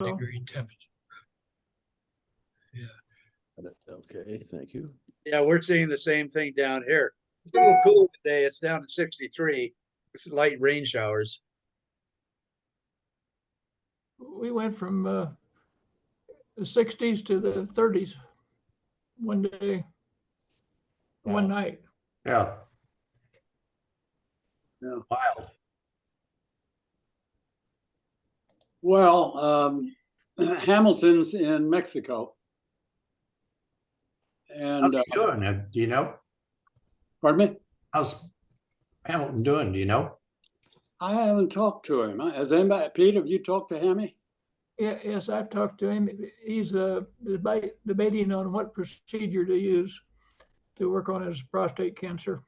degree temperature. Yeah. Okay, thank you. Yeah, we're seeing the same thing down here. It's a little cool today. It's down to 63. It's light rain showers. We went from the 60s to the 30s one day, one night. Yeah. Yeah. Wild. Well, Hamilton's in Mexico. And How's he doing? Do you know? pardon me? How's Hamilton doing? Do you know? I haven't talked to him. Has anybody, Pete, have you talked to Hammy? Yeah, yes, I've talked to him. He's debating on what procedure to use to work on his prostate cancer.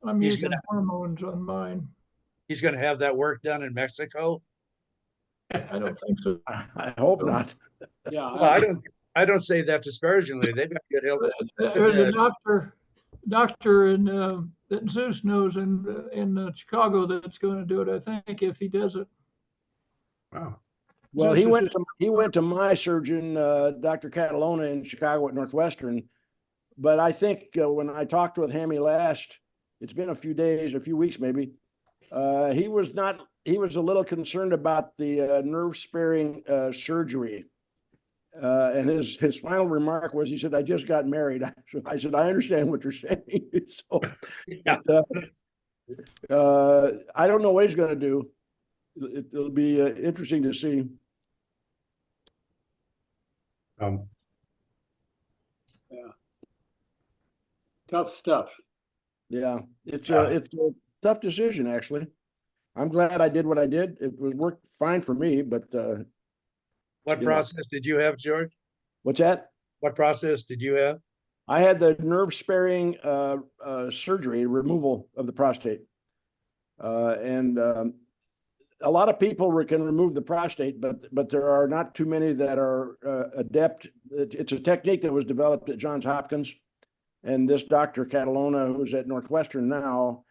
I'm He's using gonna- hormones on mine. He's going to have that work done in Mexico. I don't think so. I hope not. Yeah. Well, I don't say that disparagingly. They've got good health. There's a doctor in that Zeus knows in Chicago that's going to do it. I think if he does it. Wow. Well, Zeus he went to my surgeon, Dr. Catalona in Chicago at Northwestern. But I think when I talked with Hammy last, it's been a few days, a few weeks maybe. He was a little concerned about the nerve sparing surgery. And his final remark was, he said, "I just got married." I said, "I understand what you're saying." So, Yeah. I don't know what he's going to do. It'll be interesting to see. Tough stuff. Yeah, it's a tough decision, actually. I'm glad I did what I did. It worked fine for me, but What Yeah. process did you have, George? what's that? What process did you have? I had the nerve sparing surgery, removal of the prostate. And a lot of people can remove the prostate, but there are not too many that are adept. It's a technique that was developed at Johns Hopkins. And this Dr. Catalona, who's at Northwestern now,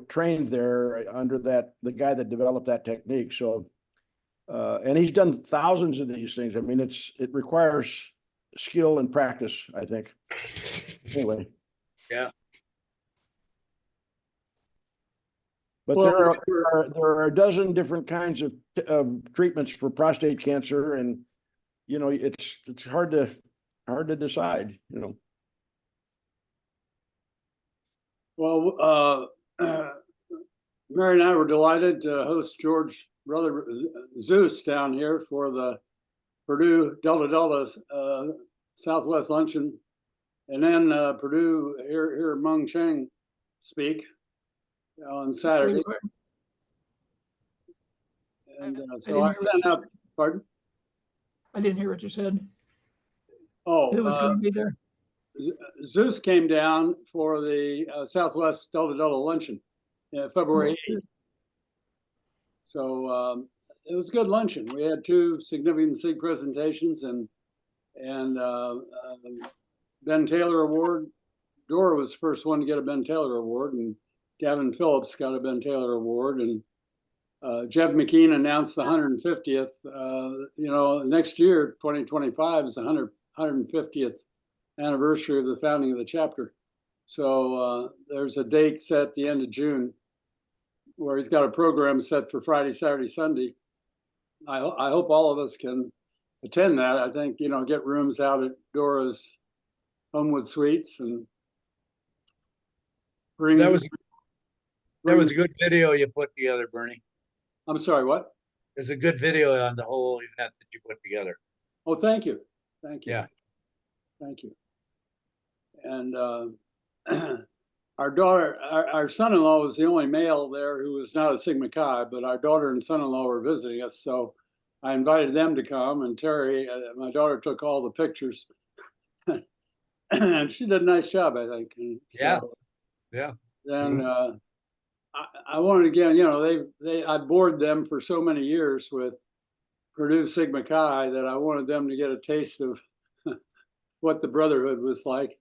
trained there under the guy that developed that technique. So, and he's done thousands of these things. I mean, it requires skill and practice, I think. Anyway. Yeah. But Well, there are a dozen different kinds of treatments for prostate cancer, and it's hard to decide. Well, Mary and I were delighted to host George Brother Zeus down here for the Purdue Delta Southwest Luncheon, and then Purdue here Mung Cheng speak on Saturday. And so I sent out. Pardon? I didn't hear what you said. Oh, Who was going to be there? Zeus came down for the Southwest Delta luncheon, February 8th. So it was a good luncheon. We had two significant SIG presentations and Ben Taylor Award. Dora was the first one to get a Ben Taylor Award, and Gavin Phillips got a Ben Taylor Award, and Jeff McKean announced the 150th. Next year, 2025, is the 150th anniversary of the founding of the chapter. So there's a date set at the end of June where he's got a program set for Friday, Saturday, Sunday. I hope all of us can attend that. I think, get rooms out at Dora's Homewood Suites and bring. That was a good video you put together, Bernie. I'm sorry, what? There's a good video on the whole event that you put together. Oh, thank you. Thank you. Yeah. Thank you. And our daughter, our son-in-law was the only male there who was not a Sigma Chi, but our daughter and son-in-law were visiting us. So I invited them to come, and Terry, my daughter, took all the pictures. And she did a nice job, I think. And Yeah. so Yeah. Then I wanted, again, I bored them for so many years with Purdue Sigma Chi that I wanted them to get a taste of what the brotherhood was like.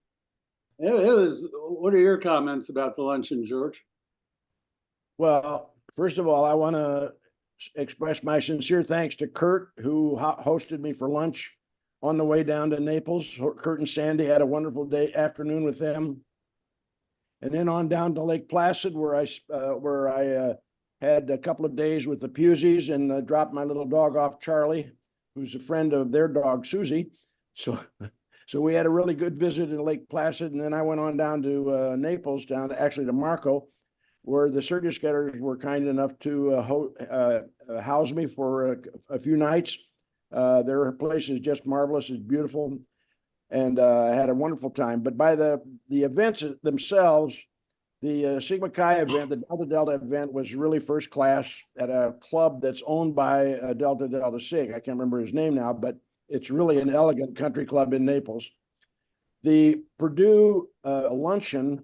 It was. What are your comments about the luncheon, George? Well, first of all, I want to express my sincere thanks to Kurt, who hosted me for lunch on the way down to Naples. Kurt and Sandy had a wonderful afternoon with them. And then on down to Lake Placid, where I had a couple of days with the Puseys and dropped my little dog off, Charlie, who's a friend of their dog, Susie. So we had a really good visit in Lake Placid. And then I went on down to Naples, actually to Marco, where the Sturgis Getters were kind enough to house me for a few nights. Their place is just marvelous. It's beautiful. And I had a wonderful time. But by the events themselves, the Sigma Chi event, the Delta Delta event, was really first class at a club that's owned by Delta Delta Sig. I can't remember his name now, but it's really an elegant country club in Naples. The Purdue luncheon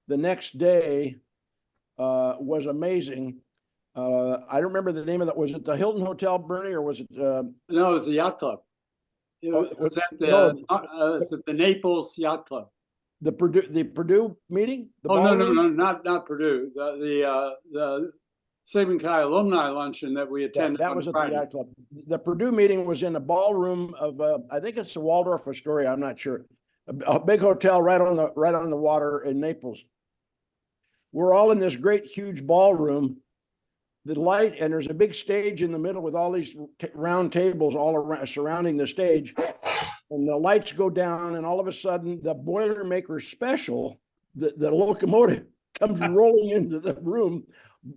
the next day was amazing. I don't remember the name of that. Was it the Hilton Hotel, Bernie, or was it? No, it was the yacht club. It was at the Naples Yacht Club. The Purdue meeting? No, not Purdue. The Sigma Chi alumni luncheon that we attended. That was at the yacht club. The Purdue meeting was in the ballroom of I think it's the Waldorf Astoria. I'm not sure. A big hotel right on the water in Naples. We're all in this great huge ballroom. The light, and there's a big stage in the middle with all these round tables all around surrounding the stage. And the lights go down, and all of a sudden, the Boilermaker Special, the locomotive, comes rolling into the room,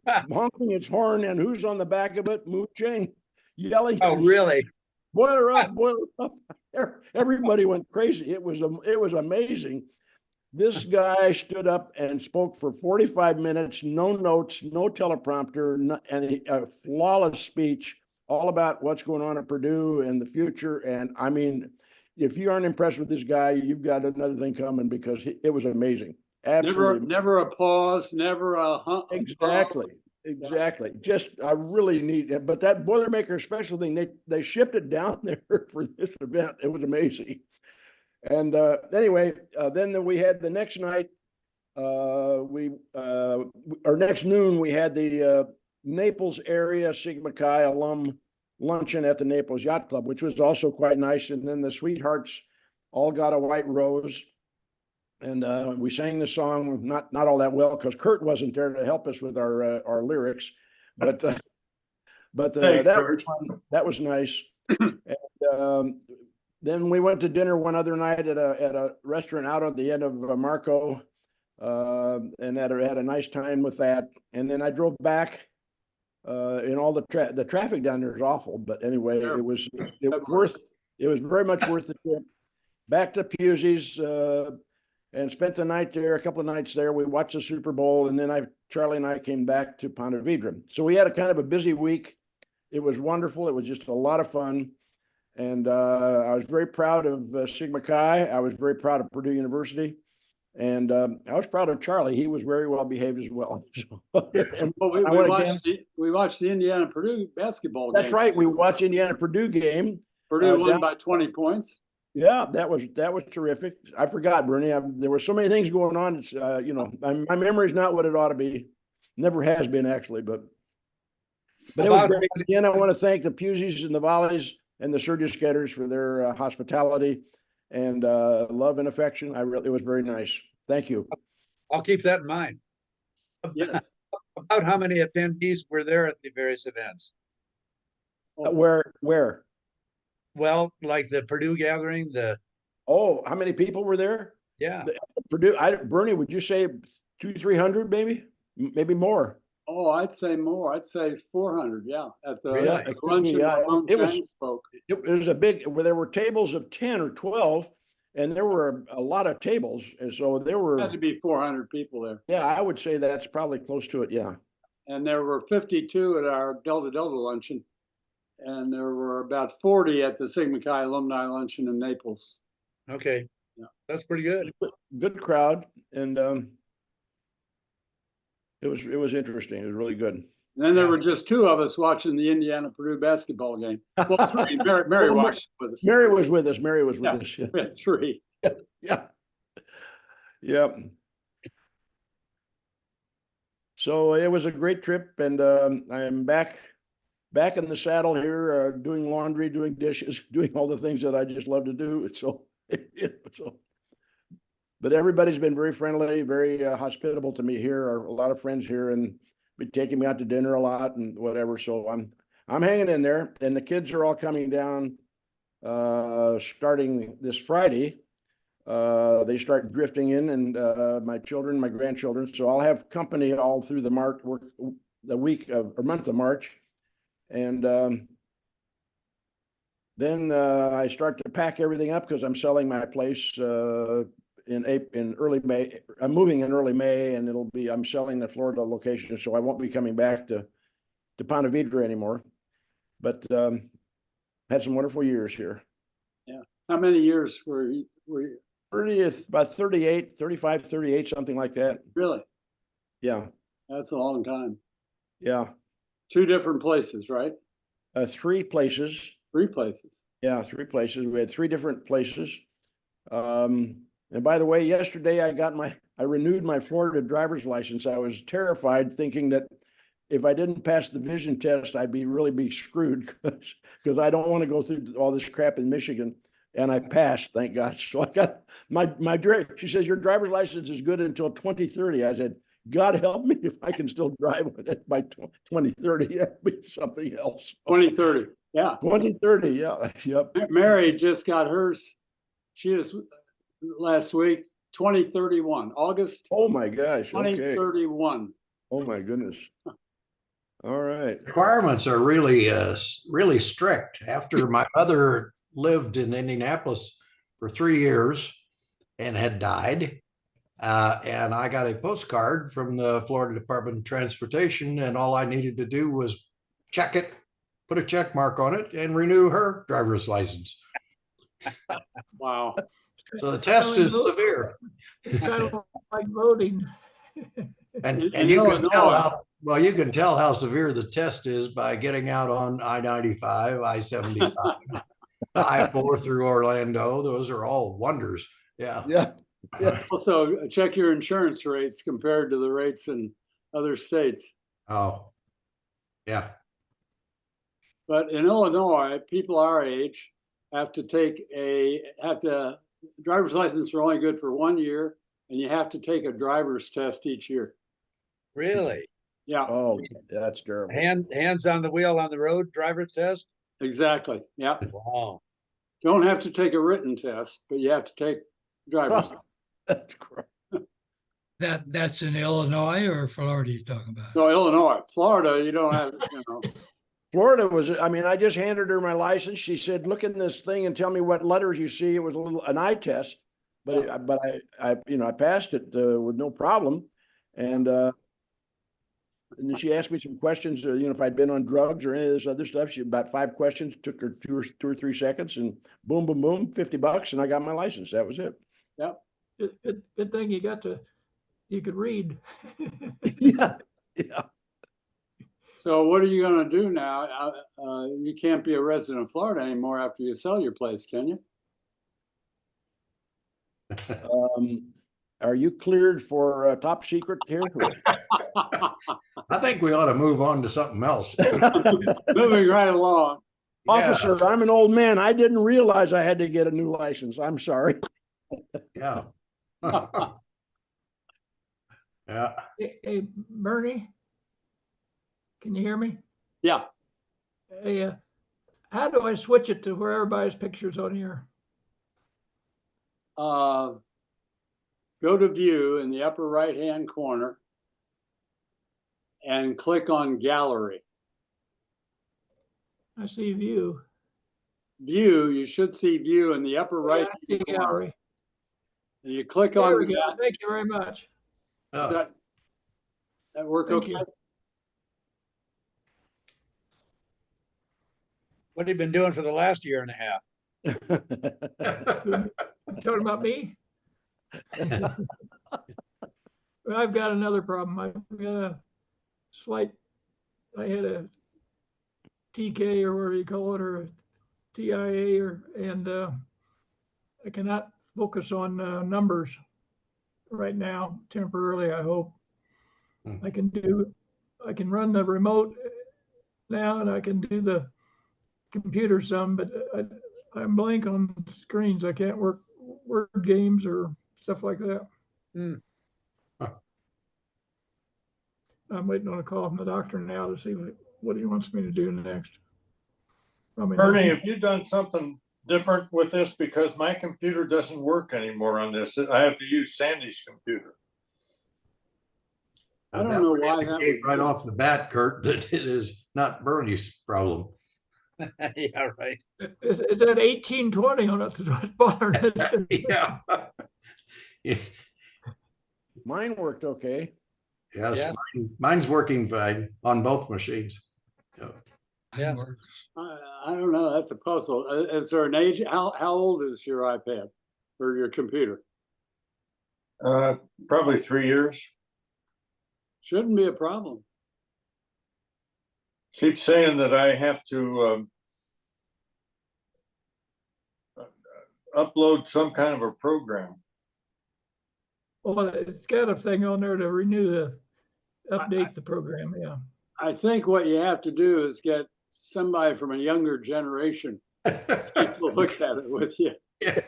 honking its horn, and who's on the back of it? Mu Cheng, yelling. Oh, really? Boiler up, boiler up. Everybody went crazy. It was amazing. This guy stood up and spoke for 45 minutes, no notes, no teleprompter, and a flawless speech all about what's going on at Purdue and the future. And I mean, if you aren't impressed with this guy, you've got another thing coming, because it was amazing. Absolutely. Never a pause, never a Exactly. Just I really need it. But that Boilermaker Special thing, they shipped it down there for this event. It was amazing. And anyway, then we had the next night, or next noon, we had the Naples area Sigma Chi alum luncheon at the Naples Yacht Club, which was also quite nice. And then the sweethearts all got a white rose. And we sang the song, not all that well, because Kurt wasn't there to help us with our lyrics. But thanks, that was nice. And, then we went to dinner one other night at a restaurant out at the end of Marco, and had a nice time with that. And then I drove back. And all the traffic down there is awful, but anyway, it was very much worth the trip. Back to Pusey's, and spent the night there, a couple of nights there. We watched the Super Bowl, and then Charlie and I came back to Ponte Vedra. So we had a kind of a busy week. It was wonderful. It was just a lot of fun. And I was very proud of Sigma Chi. I was very proud of Purdue University. And I was proud of Charlie. He was very well behaved as well. And we watched the Indiana Purdue basketball game. That's right. We watched Indiana Purdue game. Purdue won by 20 points. Yeah, that was terrific. I forgot, Bernie. There were so many things going on. It's, my memory is not what it ought to be. Never has been, actually. But it was great. Again, I want to thank the Puseys and the Volleys and the Sturgis Getters for their hospitality and love and affection. It was very nice. Thank you. I'll keep that in mind. Yes. About how many attendees were there at the various events? Where? Well, like the Purdue gathering, how many people were there? Yeah. Purdue, Bernie, would you say 200-300 maybe more? Oh, I'd say more. I'd say 400. Yeah. At the Really? luncheon, it was a big, where there were tables of 10 or 12, and there were a lot of tables. And so there had to be 400 people there. Yeah, I would say that's probably close to it. Yeah. And there were 52 at our Delta Delta luncheon. And there were about 40 at the Sigma Chi alumni luncheon in Naples. Okay. Yeah. That's pretty good. Good crowd. And it was interesting. It was really good. And then there were just two of us watching the Indiana Purdue basketball game. Well, three. Mary watched with us. Mary was with us. Yeah. We had three. Yeah. Yep. So it was a great trip, and I am back back in the saddle here, doing laundry, doing dishes, doing all the things that I just love to do. So, so, but everybody's been very friendly, very hospitable to me here. A lot of friends here, and be taking me out to dinner a lot and whatever. So I'm hanging in there, and the kids are all coming down starting this Friday. They start drifting in, and my children, my grandchildren. So I'll have company all through the month of March, and then I start to pack everything up because I'm selling my place in early May. I'm moving in early May, and I'm selling the Florida location, so I won't be coming back to Ponte Vedra anymore. But had some wonderful years here. Yeah. How many years were you 30th, about 38, 35, 38, something like that. really? Yeah, That's a long time. yeah. 2 different places, right? 3 places. 3 places. Yeah, 3 places. We had 3 different places. And by the way, yesterday I renewed my Florida driver's license. I was terrified, thinking that if I didn't pass the vision test, I'd really be screwed because I don't want to go through all this crap in Michigan. And I passed, thank God. So I got my she says, your driver's license is good until 2030. I said, God help me if I can still drive with it by 2030. That'd be something else. 2030. Yeah. 2030, yeah. Yep. Mary just got hers. She just last week, 2031, August Oh my gosh. Okay. 2031. Oh my goodness. All right. Requirements are really, really strict. After my mother lived in Indianapolis for 3 years and had died, and I got a postcard from the Florida Department of Transportation, and all I needed to do was check it, put a check mark on it, and renew her driver's license. Wow. So the test is severe. It's kind of like voting. And In you can tell Illinois. you can tell how severe the test is by getting out on I-95, I-75, I-4 through Orlando. Those are all wonders. Yeah. Yeah. Yeah. Also, check your insurance rates compared to the rates in other states. Oh, yeah. But in Illinois, people our age driver's license are only good for 1 year, and you have to take a driver's test each year. Really? Yeah, Oh, that's terrible. Hands on the wheel on the road, driver's test? exactly. Yeah. Wow. Don't have to take a written test, but you have to take driver's. That's correct. That's in Illinois or Florida you're talking about? No, Illinois. Florida, you don't have, Florida I just handed her my license. She said, look in this thing and tell me what letters you see. It was an eye test, but I passed it with no problem. And then she asked me some questions, if I'd been on drugs or any of this other stuff. She about 5 questions, took her two or three seconds, and boom, boom, boom, $50, and I got my license. That was it. Good thing you could read. Yeah, yeah. So what are you going to do now? You can't be a resident of Florida anymore after you sell your place, can you? Are you cleared for top secret here? I think we ought to move on to something else. Moving right along. Officer, I'm an old man. I didn't realize I had to get a new license. I'm sorry. Yeah. Yeah. Hey, Bernie, can you hear me? Yeah. Hey, how do I switch it to where everybody's pictures on here? Go to view in the upper right-hand corner and click on gallery. I see view. View, you should see view in the upper right. I see gallery. And you click There on we go. Thank you very much. Does that work Thank okay? you. What have you been doing for the last year and a half? Talking about me? Well, I've got another problem. I've got I had a TK or whatever you call it, or a TIA, and I cannot focus on numbers right now, temporarily, I hope. I can run the remote now, and I can do the computer some, but I'm blank on screens. I can't work word games or stuff like that. Hmm. Huh. I'm waiting on a call from the doctor now to see what he wants me to do next. Probably Bernie, nothing. have you done something different with this? Because my computer doesn't work anymore on this. I have to use Sandy's computer. I don't That know would why that indicate would right be. off the bat, Kurt, that it is not Bernie's problem. Yeah, right. It's at 1820 on it. That's what's bothering it. Yeah. Yeah. Mine worked okay. Yes, Yeah. mine's working fine on both machines. Yeah. Yeah. I don't know. That's a puzzle. Is there an age? How old is your iPad or your computer? Probably 3 years. Shouldn't be a problem. Keep saying that I have to upload some kind of a program. Well, it's got a thing on there to update the program, yeah. I think what you have to do is get somebody from a younger generation to look at it with you. Yeah.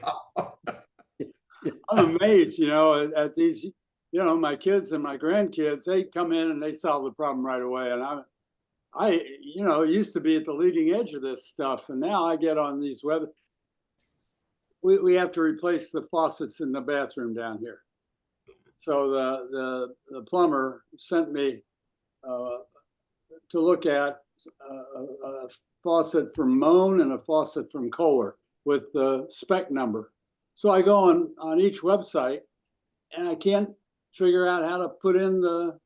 I'm amazed, at these, my kids and my grandkids, they come in and they solve the problem right away. And I used to be at the leading edge of this stuff. And now I get on these we have to replace the faucets in the bathroom down here. So the plumber sent me to look at a faucet from Moen and a faucet from Kohler with the spec number. So I go on each website and I can't figure out how to put in the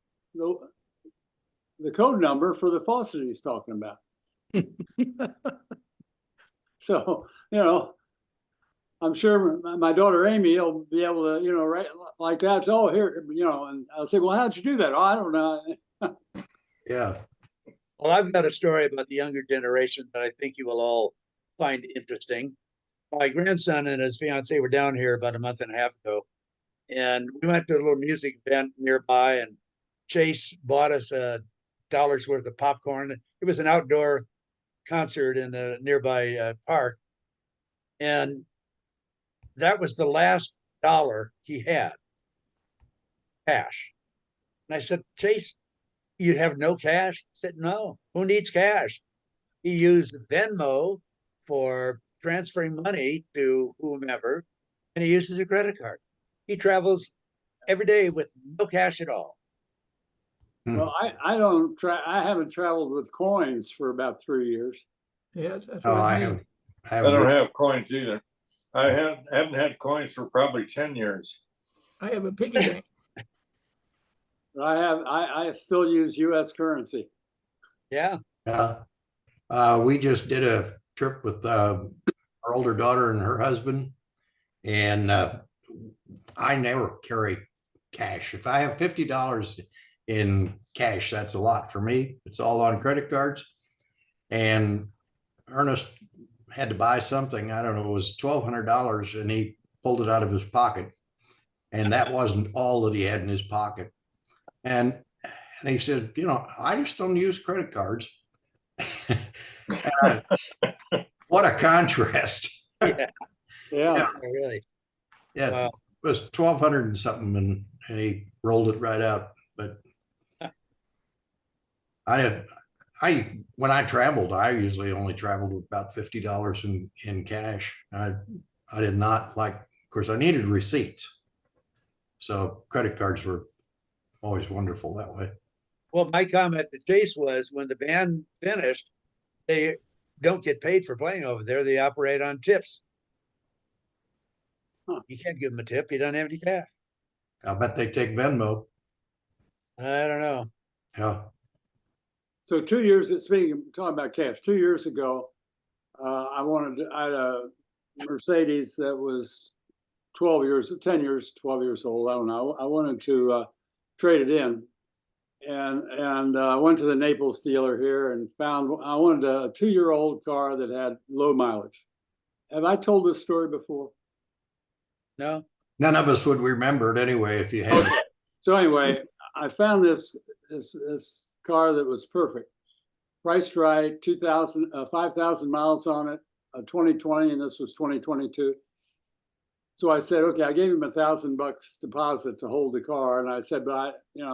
code number for the faucet he's talking about. So, I'm sure my daughter Amy will be able to, write like that. So, oh, here, and I'll say, well, how'd you do that? Oh, I don't know. Yeah. Well, I've got a story about the younger generation that I think you will all find interesting. My grandson and his fiance were down here about a month and a half ago, and we went to a little music event nearby, and Chase bought us $1 worth of popcorn. It was an outdoor concert in a nearby park, and that was the last dollar he had, cash. And I said, Chase, you have no cash? He said, no. Who needs cash? He used Venmo for transferring money to whomever, and he uses a credit card. He travels every day with no cash at all. Well, I haven't traveled with coins for about 3 years. Yeah, that's Oh, what I I mean. have. I don't have coins either. I haven't had coins for probably 10 years. I have a piggy bank. I still use US currency. Yeah. We just did a trip with our older daughter and her husband, and I never carry cash. If I have $50 in cash, that's a lot for me. It's all on credit cards. And Ernest had to buy something, I don't know, it was $1,200, and he pulled it out of his pocket. And that wasn't all that he had in his pocket. And he said, I just don't use credit cards. What a contrast. Yeah. Yeah. Really. Yeah, Wow. it was 1,200 and something, and he rolled it right out. But when I traveled, I usually only traveled with about $50 in cash. I did not like, of course, I needed receipts. So credit cards were always wonderful that way. Well, my comment to Chase was when the band finished, they don't get paid for playing over there. They operate on tips. Huh. You can't give them a tip. You don't have any cash. I bet they take Venmo. I don't know. Yeah. So 2 years, talking about cash, 2 years ago, I had a Mercedes that was 12 years old. I don't know. I wanted to trade it in, and I went to the Naples dealer here and I wanted a 2-year-old car that had low mileage. Have I told this story before? No. None of us would remember it anyway if you had. So anyway, I found this car that was perfect. priced right, 5,000 miles on it, 2020, and this was 2022. So I said, okay, I gave him $1,000 deposit to hold the car. And I said, but when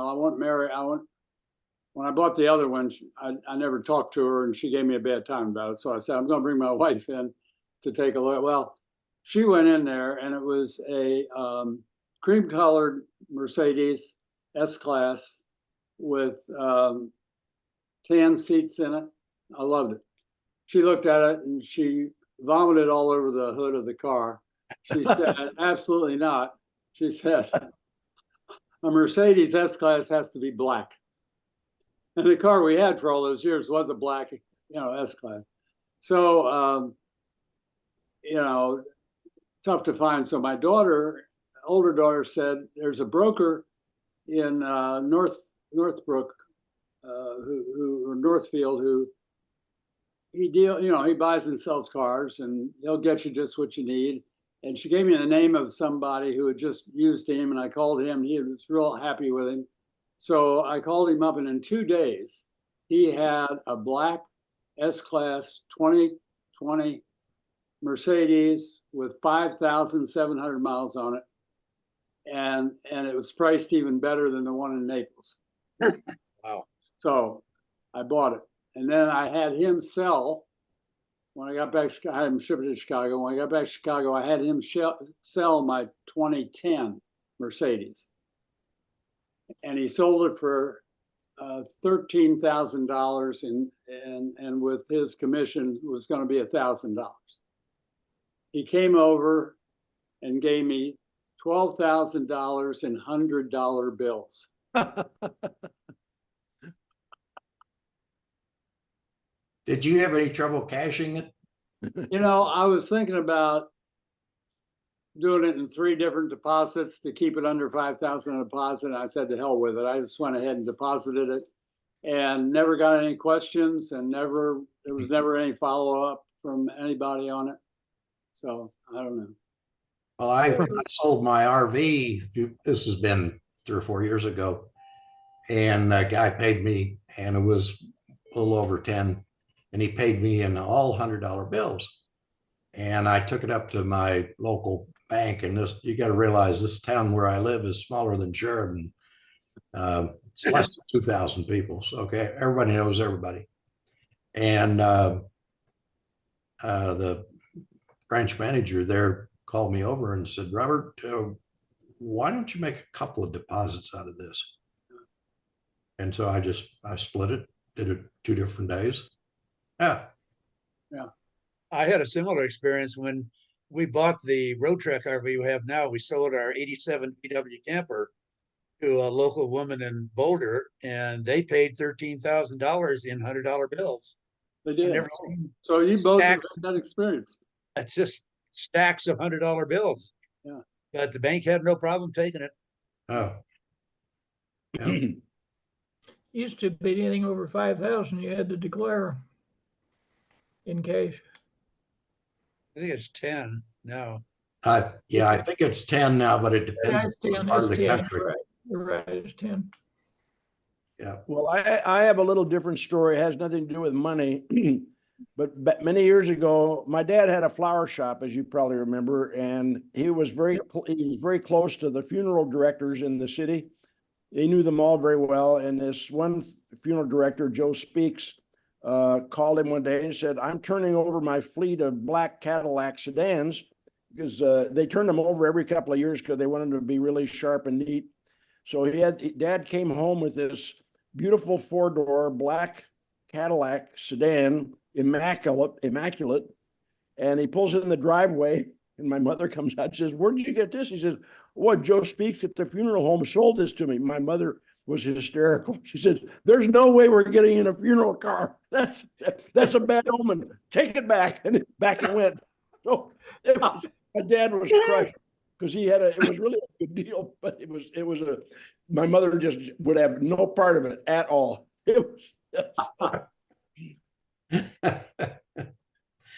I bought the other one, I never talked to her and she gave me a bad time about it. So I said, I'm going to bring my wife in to take a look. Well, she went in there and it was a cream colored Mercedes S-Class with 10 seats in it. I loved it. She looked at it and she vomited all over the hood of the car. She said, absolutely not. She said, a Mercedes S-Class has to be black. And the car we had for all those years was a black, S-Class. So, tough to find. So my older daughter said, there's a broker in Northbrook, or Northfield, who he buys and sells cars and he'll get you just what you need. And she gave me the name of somebody who had just used him, and I called him. He was real happy with him. So I called him up, and in 2 days, he had a black S-Class 2020 Mercedes with 5,700 miles on it. And it was priced even better than the one in Naples. Wow. So I bought it. And then I had him sell. When I got back, I had him shipped to Chicago. When I got back to Chicago, I had him sell my 2010 Mercedes. And he sold it for $13,000, and with his commission was going to be $1,000. He came over and gave me $12,000 in $100 bills. Did you have any trouble cashing it? I was thinking about doing it in 3 different deposits to keep it under 5,000 a deposit. And I said, to hell with it. I just went ahead and deposited it and never got any questions, and there was never any follow-up from anybody on it. So I don't know. Well, I sold my RV. This has been 3 or 4 years ago, and a guy paid me, and it was a little over 10, and he paid me in all $100 bills. And I took it up to my local bank, and you got to realize this town where I live is smaller than Sheridan. It's less than 2,000 people. So, okay, everybody knows everybody. And the branch manager there called me over and said, Robert, why don't you make a couple of deposits out of this? And so I split it, did it 2 different days. Yeah. I had a similar experience when we bought the road truck RV we have now. We sold our 87 VW camper to a local woman in Boulder, and they paid $13,000 in $100 bills. They did. I've never seen So you both had stacks. that experience. It's just stacks of $100 bills. Yeah. But the bank had no problem taking it. Oh. Yeah. Used to be anything over 5,000, you had to declare in cash. I think it's 10 now. Yeah, I think it's 10 now, but it depends Yeah, on it's 10, the part of it's the 10, country. You're right, it's 10. Yeah. Well, I have a little different story. It has nothing to do with money. But many years ago, my dad had a flower shop, as you probably remember, and he was very close to the funeral directors in the city. He knew them all very well. And this one funeral director, Joe Speaks, called him one day and said, I'm turning over my fleet of black Cadillac sedans, because they turned them over every couple of years because they wanted them to be really sharp and neat. So Dad came home with this beautiful 4-door black Cadillac sedan, immaculate. And he pulls it in the driveway, and my mother comes out and says, where did you get this? He says, what, Joe Speaks at the funeral home sold this to me. My mother was hysterical. She says, there's no way we're getting in a funeral car. That's a bad omen. Take it back. And back it went. So my dad was crushed because it was really a good deal, but my mother just would have no part of it at all. It was,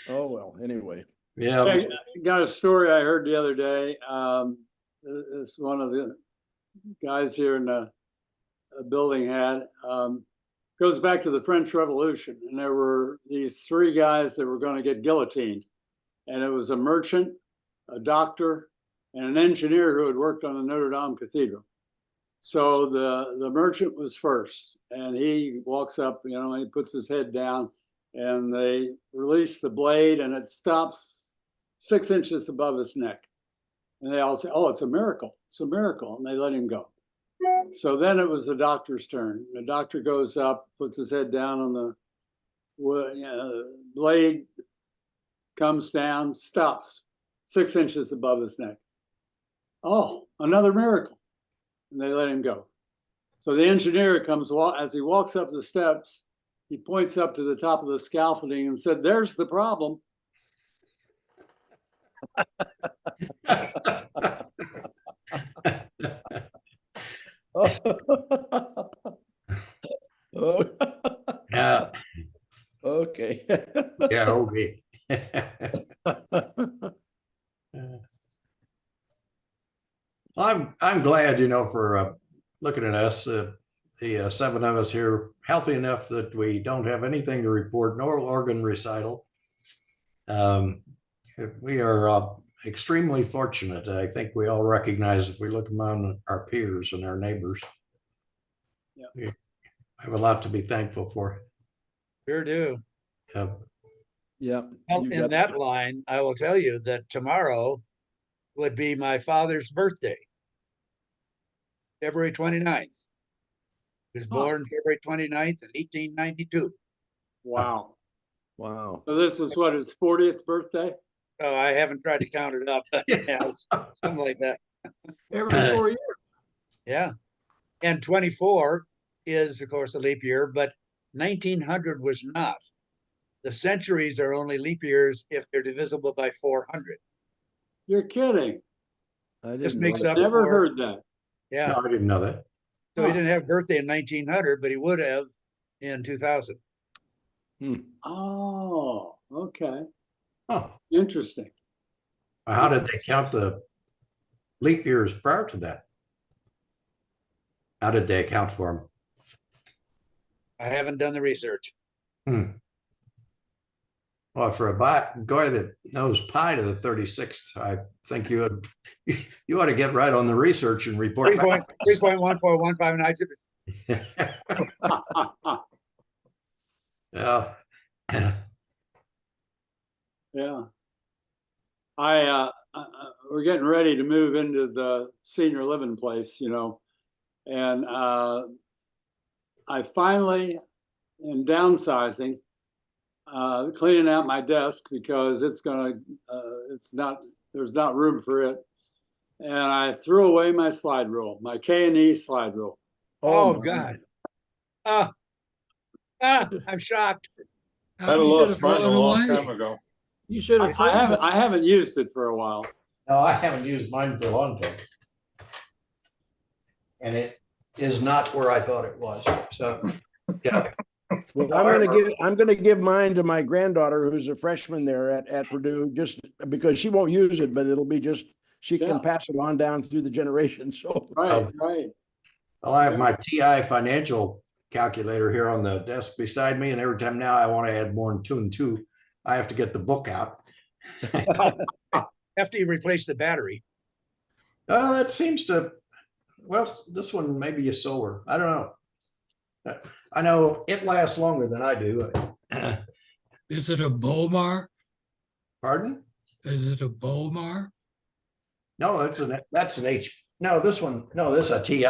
oh, well, anyway. Yeah. I got a story I heard the other day. It's one of the guys here in the building had. goes back to the French Revolution, and there were these three guys that were going to get guillotined, and it was a merchant, a doctor, and an engineer who had worked on the Notre Dame Cathedral. So the merchant was first, and he walks up, you know, he puts his head down, and they release the blade, and it stops 6 inches above his neck. And they all say, "Oh, it's a miracle! It's a miracle!" And they let him go. So then it was the doctor's turn. The doctor goes up, puts his head down on the blade, comes down, stops 6 inches above his neck. Oh, another miracle. And they let him go. So the engineer comes, as he walks up the steps, he points up to the top of the scaffolding and said, "There's the problem." Oh, Yeah, okay. yeah, okay. I'm glad, you know, for looking at us, the 7 of us here, healthy enough that we don't have anything to report, nor organ recital. We are extremely fortunate. I think we all recognize if we look among our peers and our neighbors. Yeah. We have a lot to be thankful for. Sure do. Yeah. Well, you in got- that line, I will tell you that tomorrow would be my father's birthday, February 29th. He was Huh. born February 29th in 1892. Wow. Wow. So this is what, his 40th birthday? Oh, I haven't tried to count it up. But yeah, it's something like that. Every 4 years. Yeah. And 24 is, of course, a leap year, but 1900 was not. The centuries are only leap years if they're divisible by 400. You're kidding. I This didn't know makes that. up Never for, heard that. yeah. No, I didn't know that. So he Huh. didn't have a birthday in 1900, but he would have in 2000. Oh, okay. Oh, Interesting. how did they count the leap years prior to that? How did they account for them? I haven't done the research. Well, for a guy that knows pi to the 36th, I think you ought to get right on the research and report back. 3.141592. Yeah. Yeah. We're getting ready to move into the senior living place, you know, and I finally am downsizing, cleaning out my desk because there's not room for it. And I threw away my slide rule, my K&E slide rule. Oh, my. God. I'm shocked. I'd have You lost should've mine a thrown long away. time ago. You should have. I haven't used it for a while. No, I haven't used mine for a long time. And it is not where I thought it was. So, yeah. Well, However- I'm gonna give mine to my granddaughter who's a freshman there at Purdue, just because she won't use it, but it'll be just, she Yeah. can pass it on down through the generations. So Right, right. Well, I have my TI financial calculator here on the desk beside me, and every time now I want to add more than 2 and 2, I have to get the book out. After you replace the battery. That seems to, well, this one may be a solar. I don't know. I know it lasts longer than I do. Is it a Bomar? Pardon? Is it a Bomar? No, that's an H. No, this is a TI.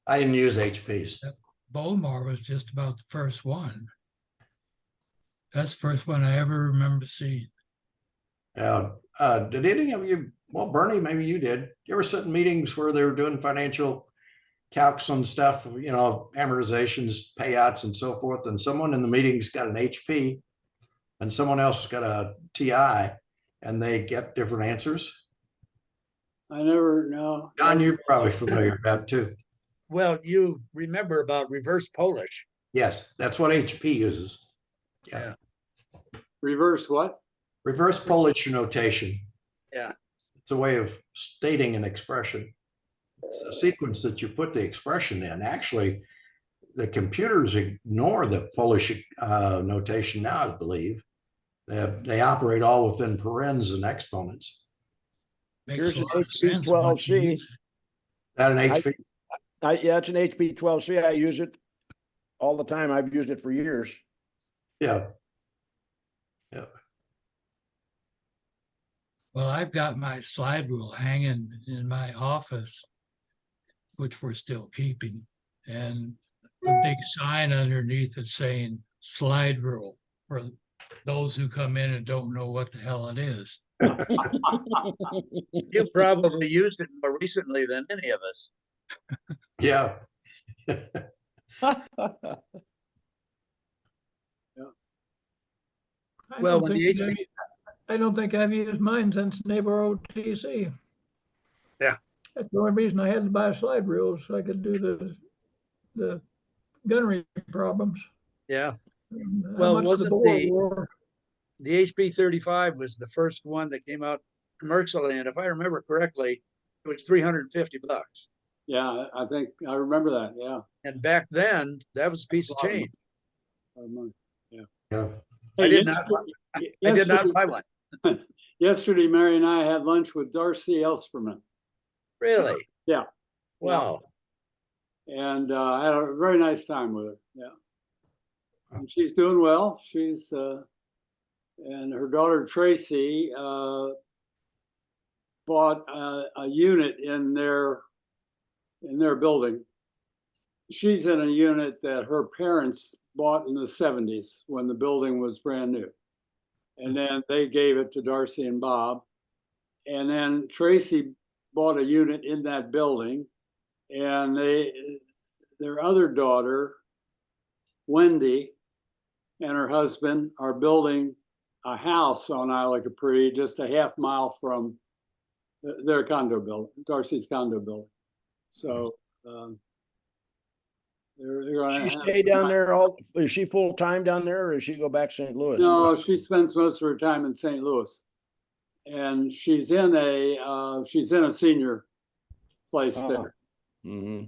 I didn't use HPs. Bomar was just about the first one. That's the first one I ever remember seeing. Did any of you, well, Bernie, maybe you did. You ever sit in meetings where they were doing financial calcs on stuff, you know, amortizations, payouts and so forth, and someone in the meeting's got an HP and someone else has got a TI and they get different answers? I never know. John, you're probably familiar with that too. Well, you remember about reverse Polish. Yes, that's what HP uses. Yeah. Reverse what? Reverse Polish notation. Yeah. It's a way of stating an expression. It's a sequence that you put the expression in. Actually, the computers ignore the Polish notation now, I believe. They operate all within parens and exponents. Makes Here's a an lot of sense once you HP12C. use it. Is that an HP? Yeah, it's an HP12C. I use it all the time. I've used it for years. Yeah. Well, I've got my slide rule hanging in my office, which we're still keeping, and a big sign underneath it saying slide rule for those who come in and don't know what the hell it is. You probably used it more recently than any of us. Yeah. I Well, don't when think the I've- I don't think I've used mine since Neighbor OTC. Yeah. That's the only reason I had to buy a slide rule, so I could do the gunnery problems. Yeah. And how Well, much the wasn't bore the- wore. The HP 35 was the first one that came out commercially, and if I remember correctly, it was $350. Yeah, I think I remember that. Yeah. And back then, that was a piece of Wow. change. Yeah. I did not buy one. Yesterday, Mary and I had lunch with Darcy Elsperman, Really? Yeah. Wow. and I had a very nice time with her. Yeah, and she's doing well. She's and her daughter Tracy bought a unit in their building. She's in a unit that her parents bought in the 70s when the building was brand new. And then they gave it to Darcy and Bob. And then Tracy bought a unit in that building. And their other daughter, Wendy, and her husband are building a house on Isle of Capri, just a half mile from their condo building, Darcy's condo building. So they're going She to stay down there is she full time down there or does she go back to St. Louis? No, she spends most of her time in St. Louis, and she's in a senior place Oh. there. Mm-hmm.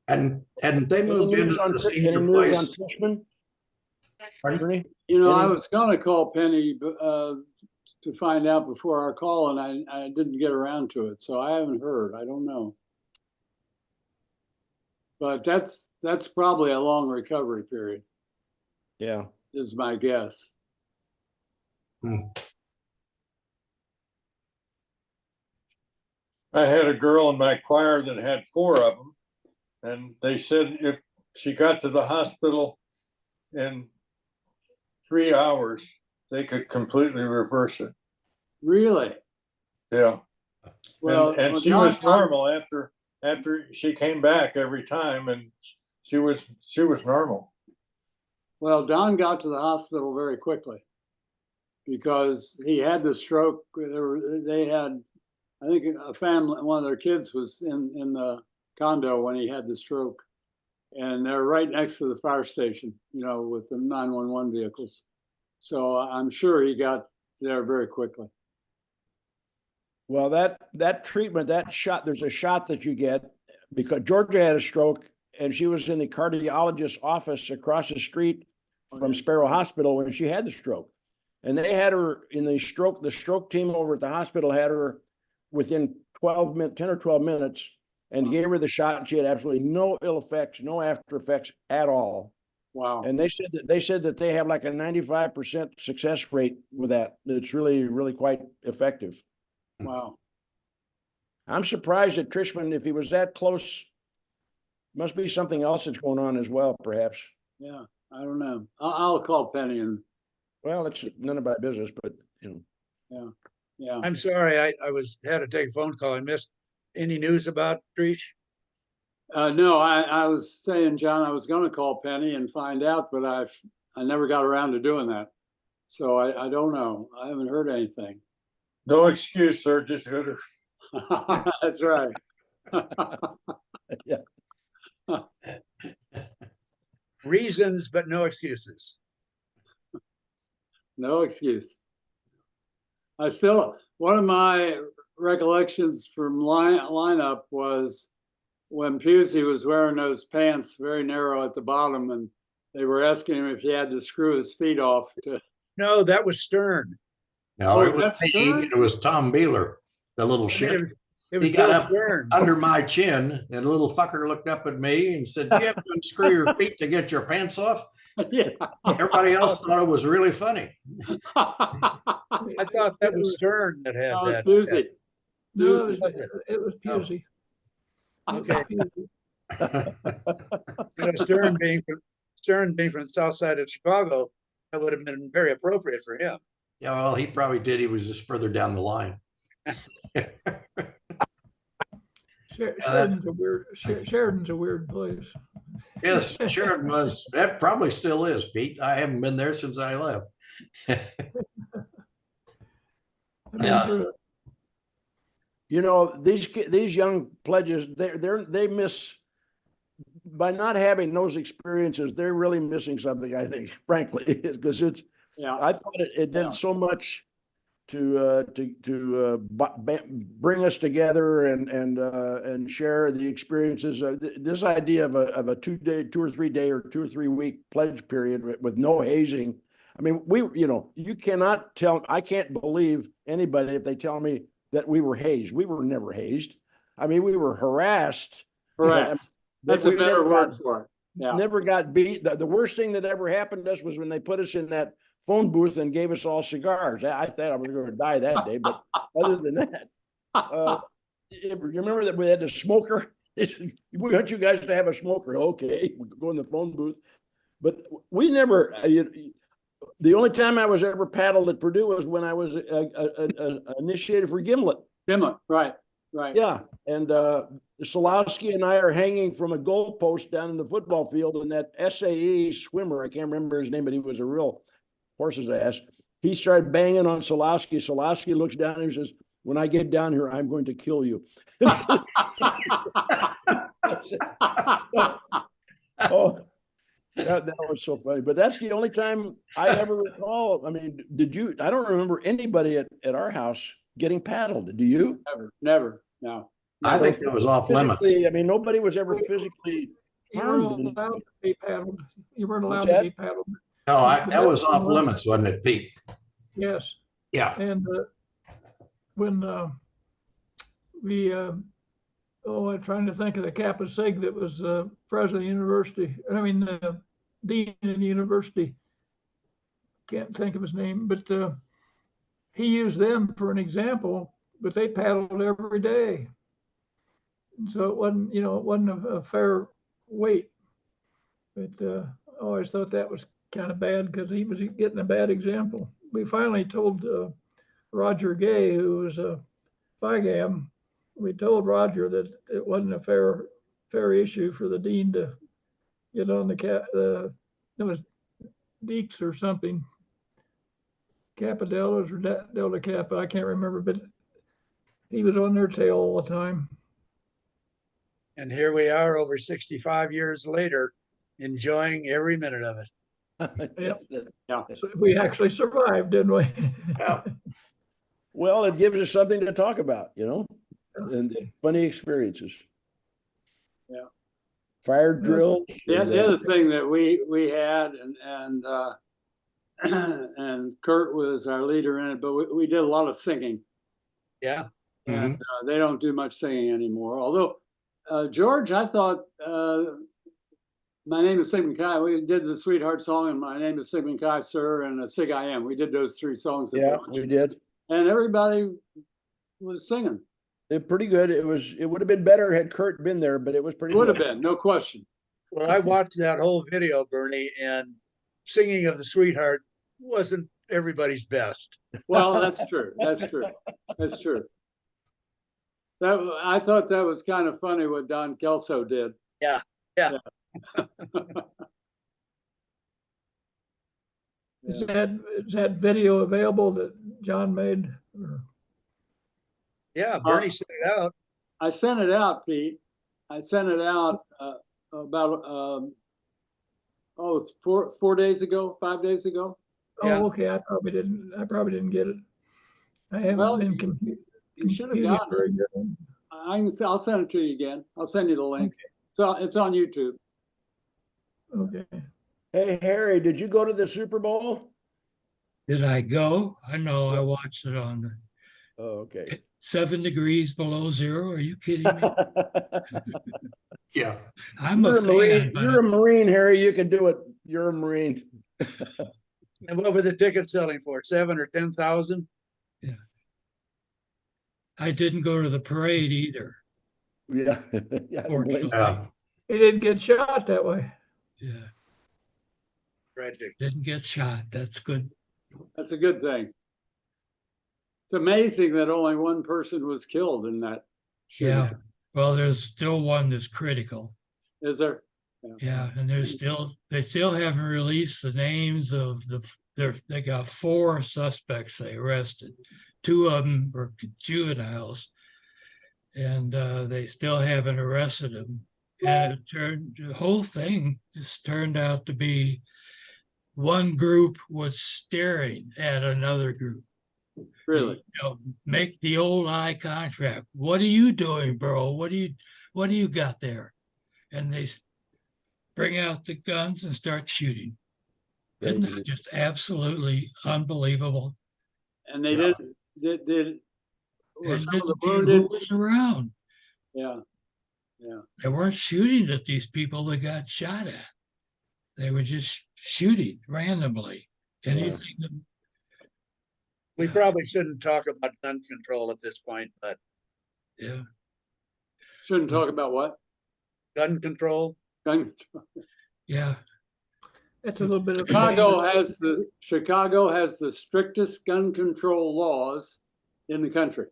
And they moved into the senior on place. Fishman? Pardon? Ernie? You know, I Penny? was going to call Penny to find out before our call, and I didn't get around to it, so I haven't heard. I don't know, but that's probably a long recovery period, Yeah. is my guess. I had a girl in my choir that had 4 of them. And they said if she got to the hospital in 3 hours, they could completely reverse it. Really? Yeah. Well, and she was normal after she came back every time, and she was normal. Well, Don got to the hospital very quickly because he had the stroke. They had, I think, a family. One of their kids was in the condo when he had the stroke, and they're right next to the fire station, you know, with the 911 vehicles. So I'm sure he got there very quickly. Well, that treatment, that shot, there's a shot that you get because Georgia had a stroke and she was in the cardiologist's office across the street from Sparrow Hospital when she had the stroke. And they had her in the stroke team over at the hospital had her within 10 or 12 minutes and gave her the shot, and she had absolutely no ill effects, no after effects at all. Wow. And they said that they have like a 95% success rate with that. It's really, really quite effective. Wow. I'm surprised that Trishman, if he was that close, must be something else that's going on as well, perhaps. Yeah, I don't know. I'll call Penny and. Well, it's none of my business, but you know. Yeah. I'm sorry, I had to take a phone call. I missed any news about Treach. No, I was saying, John, I was going to call Penny and find out, but I never got around to doing that. So I don't know. I haven't heard anything. No excuse, sir. Just go to. That's right. Yeah. Reasons, but no excuses. No excuse. One of my recollections from lineup was when Pusey was wearing those pants very narrow at the bottom, and they were asking him if he had to screw his feet off to. No, that was Stern. No, Oh, it was that's me. Stern? It was Tom Beeler, the little It shit. was He got Bill up Stern. under my chin, and the little fucker looked up at me and said, "Do you have to unscrew your feet to get your pants off?" Yeah. Everybody else thought it was really funny. I thought that was Stern that had That was that. Pusey. No, Was it? it was Pusey. Okay. Pusey. Stern being from the south side of Chicago, that would have been very appropriate for him. Yeah, well, he probably did. He was just further down the line. Sheridan's a weird place. Yes, Sheridan was. That probably still is, Pete. I haven't been there since I left. I mean, Yeah. You know, these young pledges, they miss, by not having those experiences, they're really missing something, I think, frankly, because Yeah. I thought it did Yeah. so much to bring us together and share the experiences. This idea of a 2 or 3 day or 2 or 3 week pledge period with no hazing. I mean, you cannot I can't believe anybody if they tell me that we were hazed. We were never hazed. I mean, we were harassed. Correct. That's a We better never word got- for it. Yeah. Never got beat. The worst thing that ever happened to us was when they put us in that phone booth and gave us all cigars. I thought I was going to die that day, but other than that, you remember that we had the smoker? We want you guys to have a smoker. Okay, we go in the phone booth, but we never. The only time I was ever paddled at Purdue was when I was initiated for Gimlet. Gimlet, right, right. Yeah, and Solowski and I are hanging from a goalpost down in the football field, and that SAE swimmer, I can't remember his name, but he was a real horse's ass. He started banging on Solowski. Solowski looks down and he says, "When I get down here, I'm going to kill you." Oh, that was so funny. But that's the only time I ever recall. I mean, I don't remember anybody at our house getting paddled. Do you? Never, no. I think that was off limits. Physically, I mean, nobody was ever physically You harmed. weren't allowed to be paddled. You weren't allowed What's to that? be paddled. No, that was off limits, wasn't it, Pete? Yes. Yeah. And when we, I'm trying to think of the Kappa Sig that was president of the university. I mean, the dean of the university. Can't think of his name, but he used them for an example. But they paddled every day, and so it wasn't a fair weight. But I always thought that was kind of bad because he was getting a bad example. We finally told Roger Gay, who was a FIGAM, we told Roger that it wasn't a fair issue for the dean to get on it was Deeks or something, Kappa Deltas or Delta Kappa, I can't remember, but he was on their tail all the time. And here we are over 65 years later, enjoying every minute of it. So we actually survived, didn't we? Yeah. Well, it gives us something to talk about, and funny experiences. Yeah. Fire drills. Yeah, the other thing that we had, and Kurt was our leader in it, but we did a lot of singing. Yeah. And they don't do much singing anymore. Although, George, I thought, My Name is Sigmund Kai, we did the Sweetheart song, and My Name is Sigmund Kai, Sir, and Sig I Am. We did those 3 songs. Yeah, we did. And everybody was singing. Pretty good. It would have been better had Kurt been there, but it was pretty It would have good. been, no question. Well, I watched that whole video, Bernie, and singing of the Sweetheart wasn't everybody's best. Well, that's true. That's true. That's true. I thought that was kind of funny what Don Kelso did. Yeah. Is that video available that John made? Yeah, Bernie sent it out. I sent it out, Pete. I sent it out about 4 days ago, 5 days ago. Oh, Yeah. okay. I probably didn't get it. I haven't Well, been confused. You should have You get gotten very it. good. I'll send it to you again. I'll send you the link. So it's on YouTube. Okay. Hey, Harry, did you go to the Super Bowl? Did I go? I know I watched it on the Oh, okay. 7 degrees below zero. Are you kidding me? Yeah. I'm You're a a Marine, fan, but you're a Marine, Harry. You can do it. You're a Marine. And what were the tickets selling for? 7 or 10,000? I didn't go to the parade either. Yeah. Yeah, I don't blame Fortunately, Yeah. He didn't get shot that way. yeah, Tragic. didn't get shot. That's good. That's a good thing. It's amazing that only one person was killed in that Yeah. shooting. Well, there's still one that's critical. Is there? Yeah, and they still haven't released the names of they got 4 suspects they arrested. 2 of them were juveniles, and they still haven't arrested them. And the whole thing just turned out to be one group was staring at another group. Really? You know, make the old eye contract. What are you doing, bro? What do you got there? And they bring out the guns and start shooting. Isn't that just absolutely unbelievable? And they Yeah. did were And some of the who wounded? was around? Yeah. They weren't shooting at these people that got shot at. They were just shooting randomly. Anything that We probably shouldn't talk about gun control at this point, but yeah. Shouldn't talk about what? gun control, Gun. Yeah. That's a little bit of. Chicago has the strictest gun control laws in the country.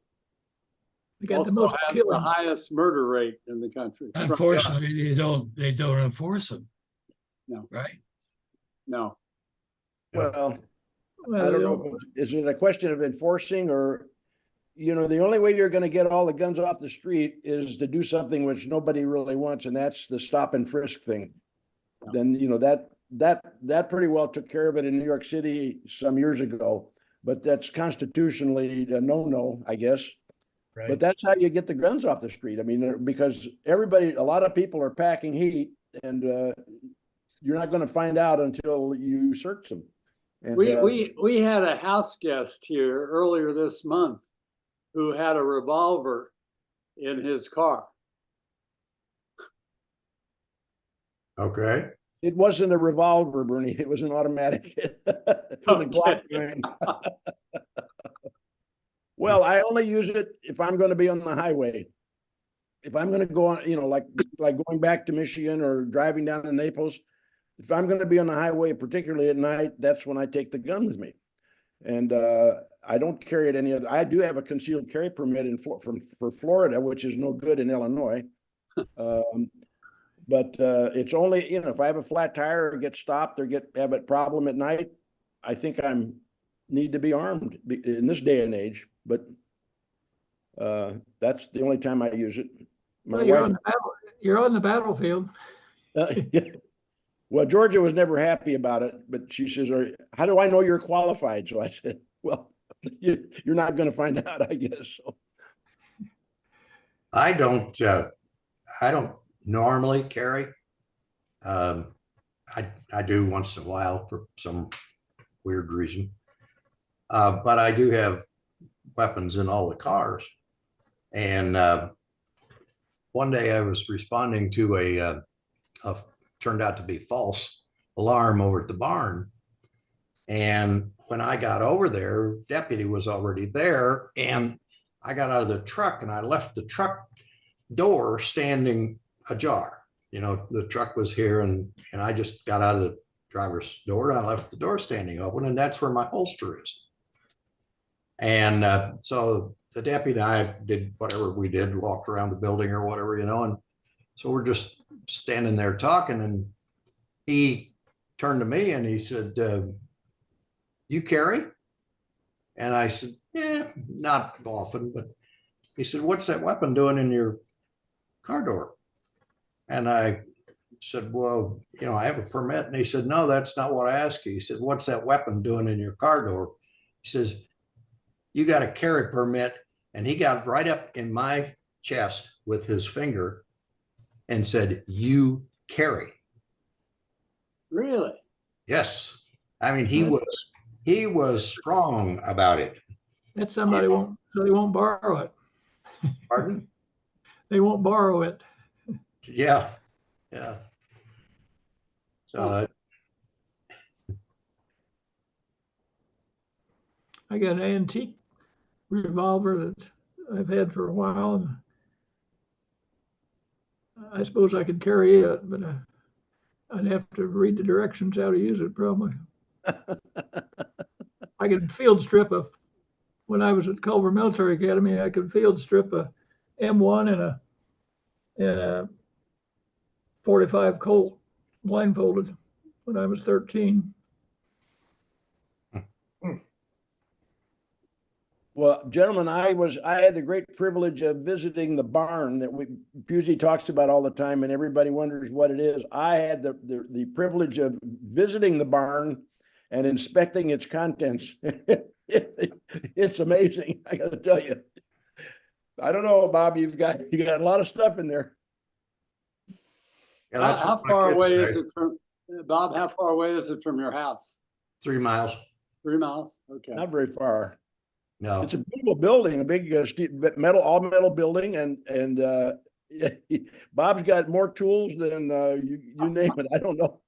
We got the Also most has the killing. highest murder rate in the country. Unfortunately, they don't enforce them. No. Right? No. Well, Well, I don't they know. Is it a question of enforcing or, the only way you're gonna get all the guns off the street is to do something which nobody really wants, and that's the stop and frisk thing. Then, that pretty well took care of it in New York City some years ago, but that's constitutionally a no-no, I guess. But right? that's how you get the guns off the street. I mean, because a lot of people are packing heat and, you're not gonna find out until you search them. And, We had a house guest here earlier this month who had a revolver in his car. Okay. it wasn't a revolver, Bernie. It was an automatic. It was a Glock nine. Well, I only use it if I'm going to be on the highway. If I'm going to go on, like going back to Michigan or driving down to Naples, if I'm going to be on the highway, particularly at night, that's when I take the gun with me. And I don't carry it any other. I do have a concealed carry permit for Florida, which is no good in Illinois. But it's only, if I have a flat tire or get stopped or have a problem at night, I think need to be armed in this day and age. But that's the only time I use it. Well, you're on the battlefield. Yeah. Well, Georgia was never happy about it, but she says, how do I know you're qualified? So I said, well, you're not going to find out, I guess. So. I don't normally carry. I do once in a while for some weird reason. But I do have weapons in all the cars. And one day I was responding to a turned out to be false alarm over at the barn. And when I got over there, deputy was already there, and I got out of the truck and I left the truck door standing ajar. The truck was here and I just got out of the driver's door and I left the door standing open, and that's where my holster is. And so the deputy and I did whatever we did, walked around the building or whatever, and so we're just standing there talking, and he turned to me and he said, you carry? And I said, yeah, not often, but he said, what's that weapon doing in your car door? And I said, well, I have a permit. And he said, no, that's not what I asked you. He said, what's that weapon doing in your car door? He says, you got a carry permit And he got right up in my chest with his finger and said, "You carry." Really? Yes. I mean, That's- he was strong about it. That's somebody won't, so they won't borrow it. Pardon? They won't borrow it. Yeah. Yeah. So I got an antique revolver that I've had for a while, and I suppose I could carry it, but I'd have to read the directions how to use it probably. I could field strip when I was at Culver Military Academy, I could field strip a M1 and a 45 Colt blindfolded when I was 13. Well, gentlemen, I had the great privilege of visiting the barn that Pusey talks about all the time, and everybody wonders what it is. I had the privilege of visiting the barn and inspecting its contents. It's amazing, I got to tell you. I don't know, Bob. You got a lot of stuff in there. yeah, that's How what my far kids away say. is it from, Bob, how far away is it from your house? 3 miles. 3 miles? Okay. Not very far. No. It's a beautiful building, a big all metal building, and Bob's got more tools than you name it. I don't know,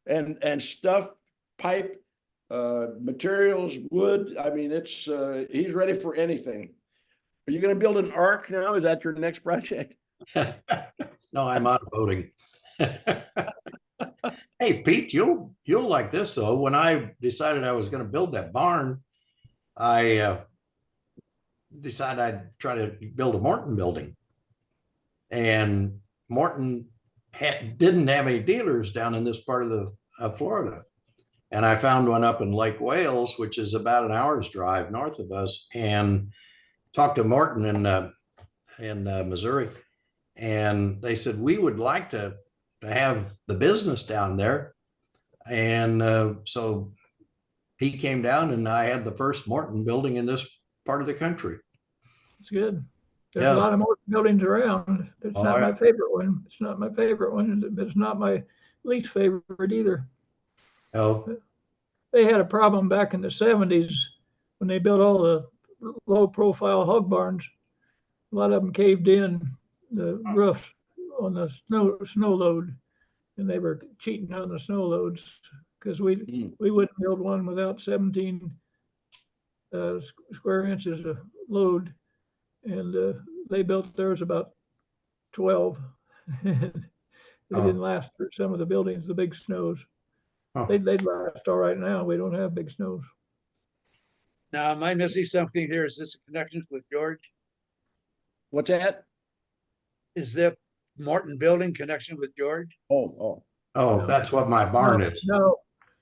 and stuff, pipe, materials, wood. I mean, it's he's ready for anything. Are you going to build an ark now? Is that your next project? No, I'm out of voting. Hey, Pete, you'll like this though. When I decided I was going to build that barn, I decided I'd try to build a Morton building. And Morton didn't have any dealers down in this part of Florida. And I found one up in Lake Wales, which is about an hour's drive north of us, and talked to Morton in Missouri. And they said, we would like to have the business down there. And so he came down, and I had the first Morton building in this part of the country. It's good. There's Yeah. a lot of more buildings around. It's Oh, not yeah. my favorite one. It's not my favorite one, but it's not my least favorite either. Oh, They had a problem back in the 70s when they built all the low profile hog barns. A lot of them caved in the roof on the snow load, and they were cheating on the snow loads because we wouldn't build one without 17 square inches of load, and they built theirs about 12. They didn't last for some of the buildings, the big snows. Oh. They'd last all right now. We don't have big snows. Now, am I missing something here? Is this a connection with George? What's that? Is the Morton building connection with George? Oh. that's what my barn is.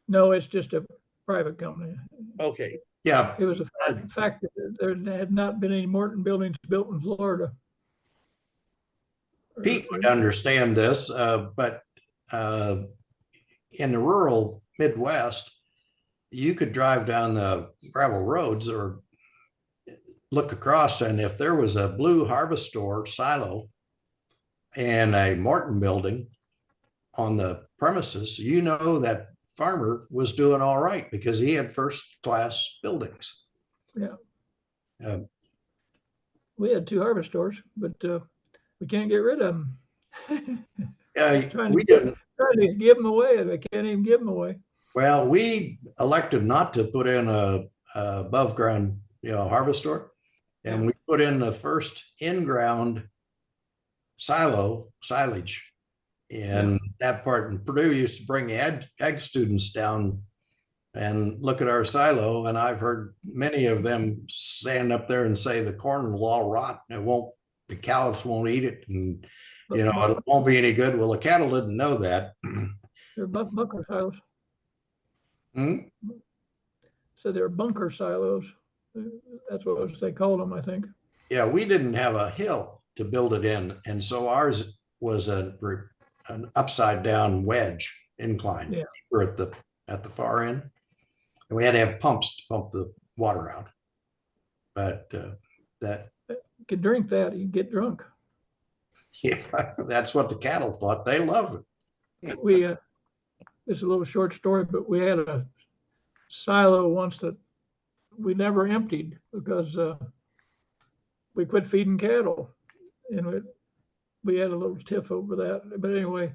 No, it's just a private company. Okay, Yeah. It was a fact that there had not been any Morton buildings built in Florida. Pete would understand this, but in the rural Midwest, you could drive down the gravel roads or look across, and if there was a Blue Harvestor silo and a Morton building on the premises, you know that farmer was doing all right because he had first class buildings. Yeah. We had 2 Harvestors, but we can't get rid of them. We didn't. Trying to give them away, and I can't even give them away. Well, we elected not to put in a above ground, Harvestor, and we put in the first in-ground silage in that part. And Purdue used to bring ag students down and look at our silo, and I've heard many of them stand up there and say the corn will all rot and the cows won't eat it, and it won't be any good. Well, the cattle didn't know that. They're bunker silos. Hmm? So they're bunker silos. That's what they called them, I think. Yeah, we didn't have a hill to build it in, and so ours was an upside down wedge incline. Yeah. We're at the far end, and we had to have pumps to pump the water out. But could drink that, he'd get drunk. Yeah, that's what the cattle thought. They love it. We, it's a little short story, but we had a silo once that we never emptied because we quit feeding cattle, and we had a little tiff over that. But anyway,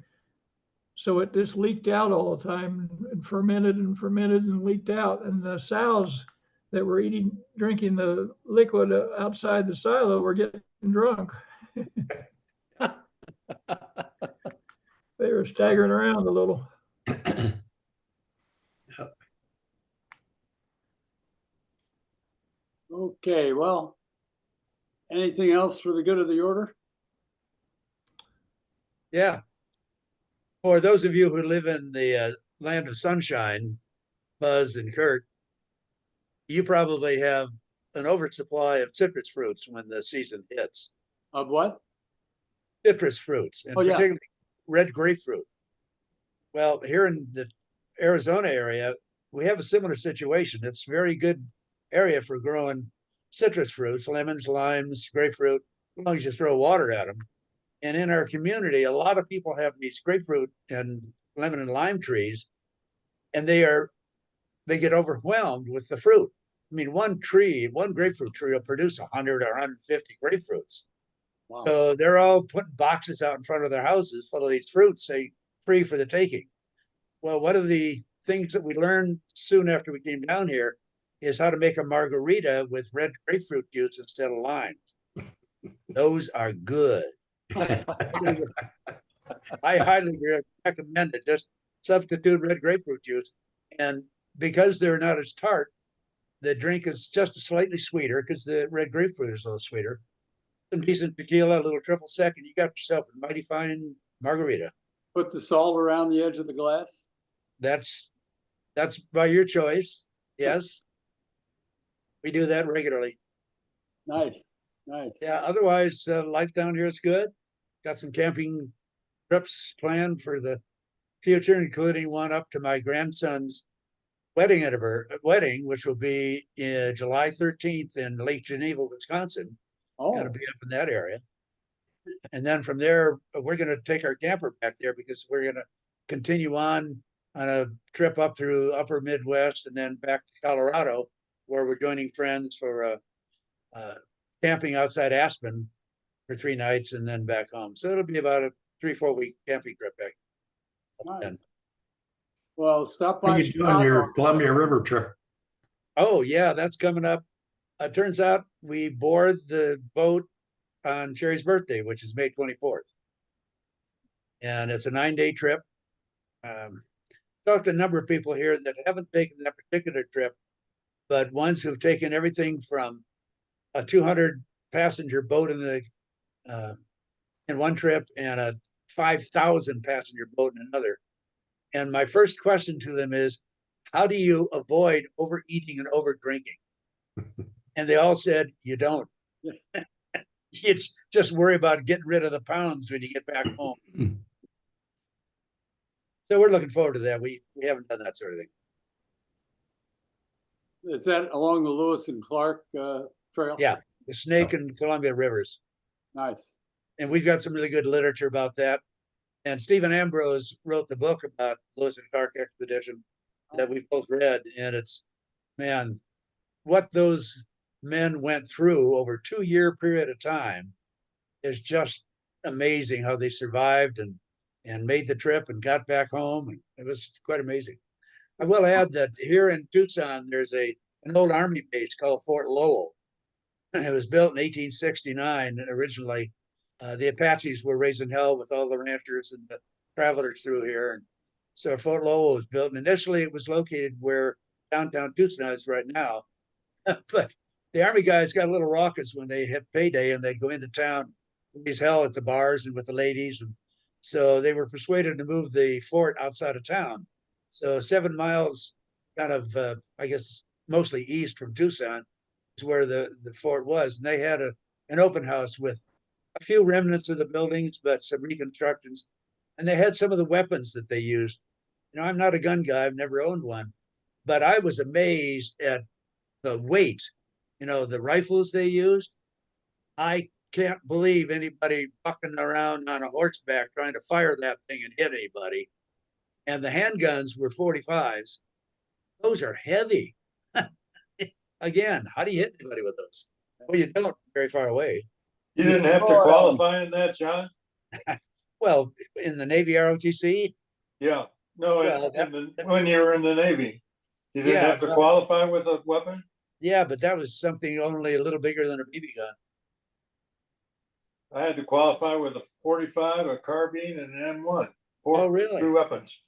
so it just leaked out all the time and fermented and leaked out, and the sows that were drinking the liquid outside the silo were getting drunk. They were staggering around a little. Okay, well, anything else for the good of the order? Yeah. For those of you who live in the land of sunshine, Buzz and Kurt, you probably have an oversupply of citrus fruits when the season hits. Of what? Citrus fruits, and Oh, yeah. particularly red grapefruit. Well, here in the Arizona area, we have a similar situation. It's a very good area for growing citrus fruits, lemons, limes, grapefruit, as long as you throw water at them. And in our community, a lot of people have these grapefruit and lemon and lime trees, and they get overwhelmed with the fruit. I mean, one grapefruit tree will produce 100 or 150 grapefruits. Wow. So they're all putting boxes out in front of their houses full of these fruits, say free for the taking. Well, one of the things that we learned soon after we came down here is how to make a margarita with red grapefruit juice instead of limes. Those are good. I highly recommend it. Just substitute red grapefruit juice. And because they're not as tart, the drink is just slightly sweeter because the red grapefruit is a little sweeter. Some decent tequila, a little triple sec, and you got yourself a mighty fine margarita. Put the salt around the edge of the glass? That's by your choice. Yes. We do that regularly. Nice, nice. Yeah, otherwise, life down here is good. Got some camping trips planned for the future, including one up to my grandson's wedding, which will be July 13th in Lake Geneva, Wisconsin. Oh, Got to be up in that area. And then from there, we're going to take our camper back there because we're going to continue on a trip up through upper Midwest and then back to Colorado, where we're joining friends for camping outside Aspen for 3 nights and then back home. So it'll be about a 3-4 week camping trip back. nice. Well, stop What by are you doing your Columbia River trip? Oh yeah, that's coming up. Turns out we board the boat on Cherry's birthday, which is May 24th. And it's a 9-day trip. Talked to a number of people here that haven't taken that particular trip, but ones who've taken everything from a 200 passenger boat in one trip and a 5,000 passenger boat in another. And my first question to them is, how do you avoid overeating and over drinking? And they all said, you don't. It's just worry about getting rid of the pounds when you get back home. So we're looking forward to that. We haven't done that sort of thing. Is that along the Lewis and Clark trail? Yeah, the Snake and Columbia Rivers. Nice. And we've got some really good literature about that. And Stephen Ambrose wrote the book about Lewis and Clark expedition that we've both read. And it's, man, what those men went through over a 2-year period of time is just amazing how they survived and made the trip and got back home. And it was quite amazing. I will add that here in Tucson, there's an old Army base called Fort Lowell. It was built in 1869 originally. The Apaches were raising hell with all the ranchers and the travelers through here. And so Fort Lowell was built. And initially it was located where downtown Tucson is right now. But the Army guys got a little raucous when they hit payday and they'd go into town, raise hell at the bars and with the ladies. And so they were persuaded to move the fort outside of town. So 7 miles kind of, I guess, mostly east from Tucson is where the fort was. And they had an open house with a few remnants of the buildings, but some reconstructions. And they had some of the weapons that they used. You know, I'm not a gun guy. I've never owned one. But I was amazed at the weight, you know, the rifles they used. I can't believe anybody bucking around on a horseback trying to fire that thing and hit anybody. And the handguns were 45s. Those are heavy. Again, how do you hit anybody with those? Well, you don't very far away. You didn't have to qualify in that, John? Well, in the Navy ROTC, Yeah, no, Well, when you were in the Navy, you didn't Yeah, have to no. qualify with a weapon? yeah, but that was something only a little bigger than a BB gun. I had to qualify with a 45, a carbine, and an M1. Oh, really? 3 weapons.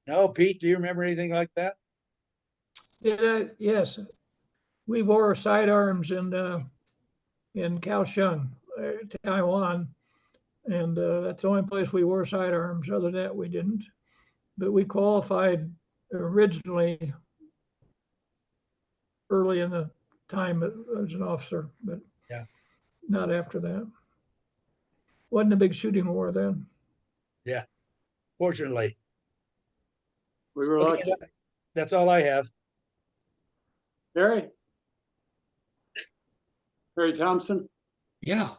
No, Pete, do you remember anything like that? Yes, we wore sidearms in Kaohsiung, Taiwan. And that's the only place we wore sidearms. Other than that, we didn't. But we qualified originally early in the time as an officer, but Yeah. not after that. Wasn't a big shooting war then. Fortunately. We were Okay, lucky. that's all I have. Harry? Harry Thompson? Yeah.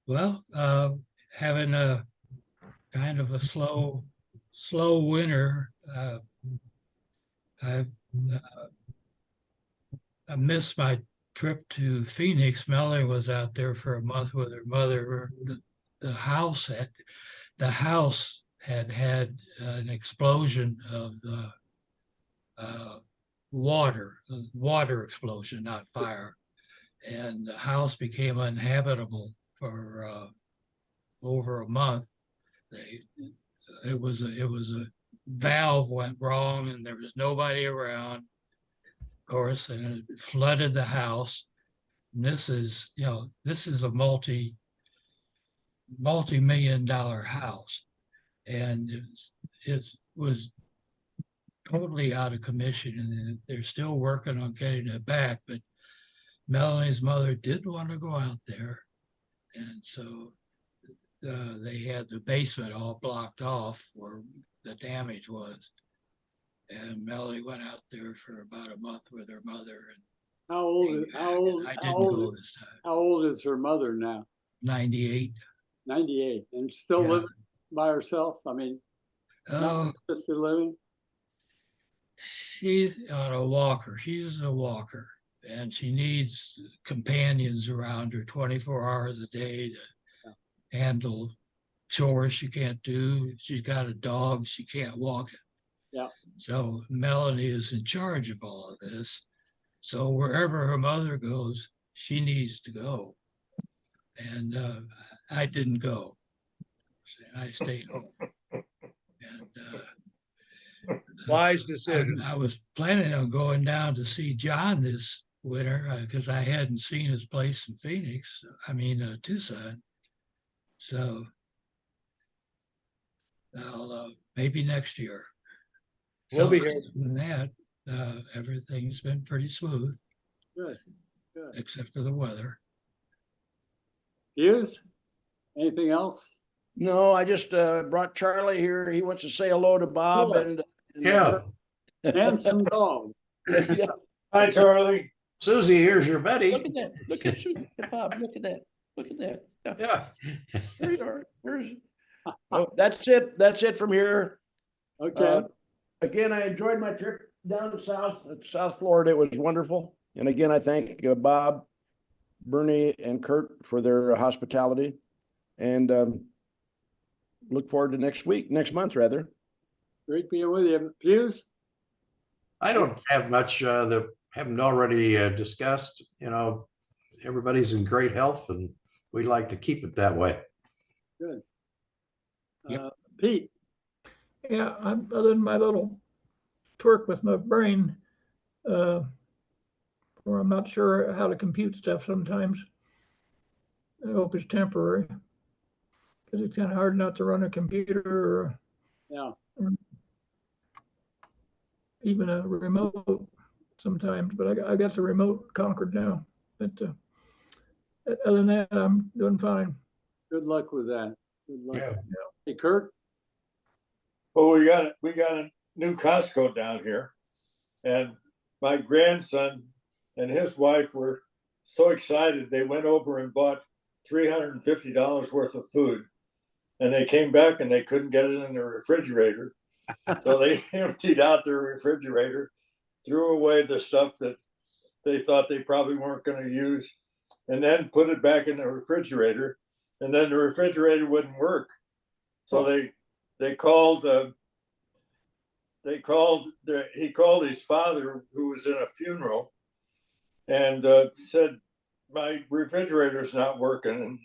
Well, having a kind of a slow winter. I missed my trip to Phoenix. Melanie was out there for a month with her mother. The house had an explosion of water explosion, not fire, and the house became uninhabitable for over a month. It was a valve went wrong and there was nobody around, of course, and it flooded the house. And this is a multi-million-dollar house, and it was totally out of commission, and they're still working on getting it back. But Melanie's mother did want to go out there, and so they had the basement all blocked off where the damage was. And Melanie went out there for about a month with her mother, and How old, came how back, old, and I how didn't old, go this time. how old is her mother now? 98. 98, and still Yeah. living by herself? I mean, Oh, not assisted living? she's on a walker. She's a walker, and she needs companions around her 24 hours a day to handle chores she can't do. If she's got a dog, she can't walk it. Yeah. So Melanie is in charge of all of this. So wherever her mother goes, she needs to go. And I didn't go. I stayed home. And Wise decision. I was planning on going down to see John this winter because I hadn't seen his place in Phoenix. I mean, Tucson. So I'll maybe next year. We'll be So here. other than that, everything's been pretty smooth, Good, good. except for the weather. Hughes? Anything else? No, I just brought Charlie here. He wants to say hello to Bob Sure. and Yeah. Handsome dog. Yeah. Hi, Charlie. Susie, here's your buddy. Look at that. Look at Bob. Look at that. Look at that. Yeah. There you are. There's. Oh, that's it. That's it from here. Okay, Again, I enjoyed my trip down South Florida. It was wonderful. And again, I thank Bob, Bernie, and Kurt for their hospitality. And look forward to next month rather. great being with you. Hughes? I don't have much that haven't already discussed. You know, everybody's in great health and we'd like to keep it that way. Good. Yep. Pete? Yeah, other than my little twerk with my brain, where I'm not sure how to compute stuff sometimes. I hope it's temporary, because it's kind of hard not to run a computer or Yeah, even a remote sometimes, but I got the remote conquered now. But other than that, I'm doing fine. good luck with that. Good luck. Yeah. Hey, Kurt? Well, we got a new Costco down here. And my grandson and his wife were so excited, they went over and bought $350 worth of food. And they came back and they couldn't get it in the refrigerator. So they emptied out their refrigerator, threw away the stuff that they thought they probably weren't going to use, and then put it back in the refrigerator. And then the refrigerator wouldn't work. So he called his father, who was in a funeral, and said, my refrigerator's not working. And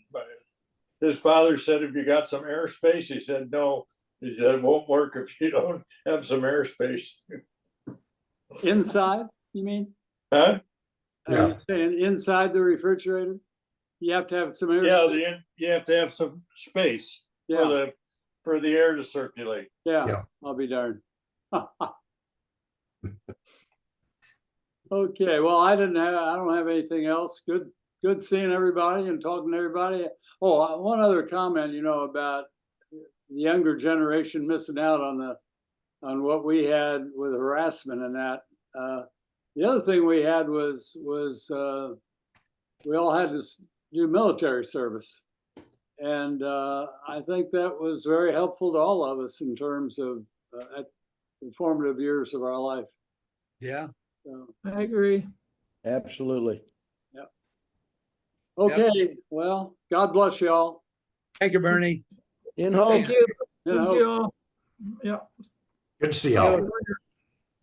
his father said, have you got some airspace? He said, no. He said, it won't work if you don't have some airspace. Inside, you mean? Huh? Are you saying inside the refrigerator? You have to have some air. Yeah, you have to have some space Yeah, for the air to circulate. yeah, I'll be darned. Okay, well, I don't have anything else. Good seeing everybody and talking to everybody. Oh, one other comment, about the younger generation missing out on what we had with harassment and that. The other thing we had was we all had to do military service. And I think that was very helpful to all of us in terms of informative years of our life. Yeah. So, I agree. Absolutely. okay, well, God bless y'all. Thank you, Bernie. In hope. Thank you. You know. Thank you all. Yeah. Good to see See y'all. you later.